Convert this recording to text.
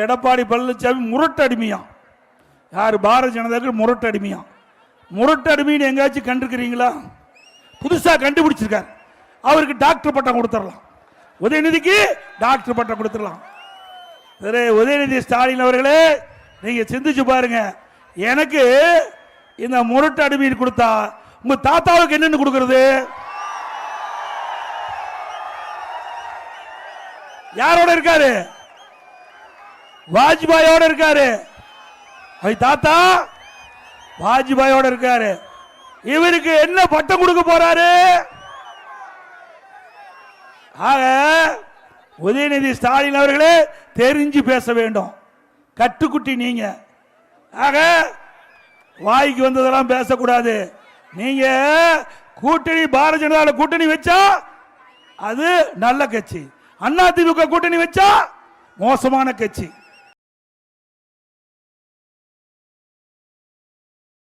எடப்பாடி பழனிசாமி முரட்டு அடிமையாம். யார்? பாரதிய ஜனதாவுக்கு முரட்டு அடிமையாம். முரட்டு அடிமைன்னு எங்கேயாச்சும் கண்டிருக்கிறீங்களா? புதுசா கண்டுபிடிச்சிருக்கார். அவருக்கு டாக்டர் பட்டம் கொடுத்துடலாம். உதயநிதிக்கு டாக்டர் பட்டம் கொடுத்துடலாம். சரி, உதயநிதி ஸ்டாலின் அவர்களே, நீங்க சிந்திச்சு பாருங்க. எனக்கு இந்த முரட்டு அடிமை கொடுத்தா உங்க தாத்தாவுக்கு என்னன்னு கொடுக்கிறது? யாரோட இருக்காரு? வாஜ்பாயோட இருக்காரு. தாத்தா வாஜ்பாயோட இருக்காரு. இவருக்கு என்ன பட்டம் கொடுக்க போறாரு? ஆக உதயநிதி ஸ்டாலின் அவர்களே தெரிஞ்சு பேச வேண்டும். கட்டுக்குட்டி நீங்க. ஆக வாய்க்கு வந்ததெல்லாம் பேசக்கூடாது. நீங்க கூட்டணி பாரதிய ஜனதா கூட்டணி வச்சா அது நல்ல கட்சி, அதிமுக கூட்டணி வச்சா மோசமான கட்சி.